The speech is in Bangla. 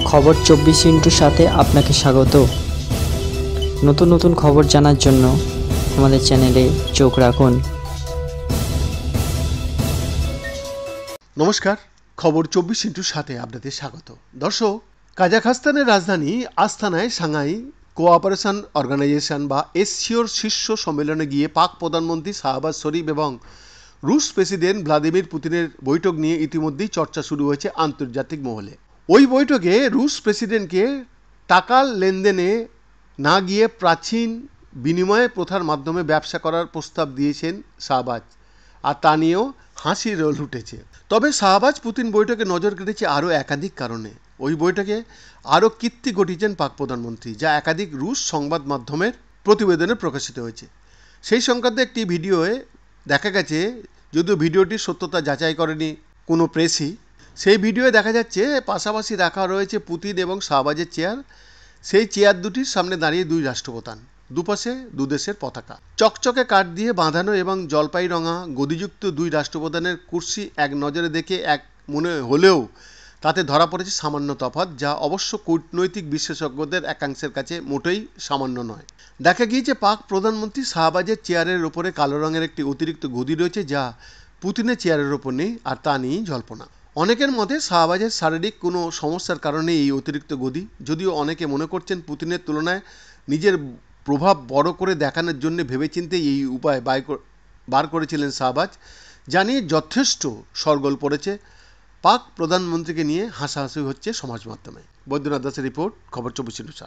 খবর 24 সাথে আপনাকে স্বাগত। নতুন নতুন খবর জানার জন্য আমাদের চ্যানেলে চোখ রাখুন। নমস্কার, খবর 24/7 আপনাদের স্বাগত। দর্শক, কাজাখস্তানের রাজধানী আস্তানায় সাংহাই কোঅপারেশন অর্গানাইজেশন বা এসসিওর শীর্ষ সম্মেলনে গিয়ে পাক প্রধানমন্ত্রী শাহবাজ শরীফ এবং রুশ প্রেসিডেন্ট ভ্লাদিমির পুতিনের বৈঠক নিয়ে ইতিমধ্যেই চর্চা শুরু হয়েছে আন্তর্জাতিক মহলে। ওই বৈঠকে রুশ প্রেসিডেন্টকে টাকার লেনদেনে না গিয়ে প্রাচীন বিনিময় প্রথার মাধ্যমে ব্যবসা করার প্রস্তাব দিয়েছেন শাহবাজ, আর তা নিয়েও হাসির রোল উঠেছে। তবে শাহবাজ পুতিন বৈঠকে নজর কেটেছে আরও একাধিক কারণে। ওই বৈঠকে আরও কীর্তি ঘটিয়েছেন পাক প্রধানমন্ত্রী, যা একাধিক রুশ সংবাদ মাধ্যমের প্রতিবেদনে প্রকাশিত হয়েছে। সেই সংক্রান্ত একটি ভিডিওয়ে দেখা গেছে, যদিও ভিডিওটির সত্যতা যাচাই করেনি কোনো প্রেসই, সেই ভিডিওয়ে দেখা যাচ্ছে পাশাপাশি রাখা রয়েছে পুতিন এবং শাহবাজের চেয়ার। সেই চেয়ার দুটির সামনে দাঁড়িয়ে দুই রাষ্ট্রপ্রধান, দুপাশে দুদেশের পতাকা, চকচকে কাঠ দিয়ে বাঁধানো এবং জলপাই রঙা গদিযুক্ত দুই রাষ্ট্রপ্রধানের কুর্সি এক নজরে দেখে এক মনে হলেও তাতে ধরা পড়েছে সামান্য তফাৎ, যা অবশ্য কূটনৈতিক বিশেষজ্ঞদের একাংশের কাছে মোটেই সামান্য নয়। দেখা গিয়েছে পাক প্রধানমন্ত্রী শাহবাজের চেয়ারের ওপরে কালো রঙের একটি অতিরিক্ত গদি রয়েছে, যা পুতিনের চেয়ারের ওপর নেই, আর তা নিয়েই জল্পনা। অনেকের মতে শাহবাজের শারীরিক কোনো সমস্যার কারণে এই অতিরিক্ত গদি, যদিও অনেকে মনে করছেন পুতিনের তুলনায় নিজের প্রভাব বড় করে দেখানোর জন্য ভেবেচিন্তে এই উপায় বার করেছিলেন শাহবাজ, যা নিয়ে যথেষ্ট শোরগোল পড়েছে। পাক প্রধানমন্ত্রীকে নিয়ে হাসাহাসি হচ্ছে সমাজ মাধ্যমে। বৈদ্যনাথ দাসের রিপোর্ট, খবর 24/7।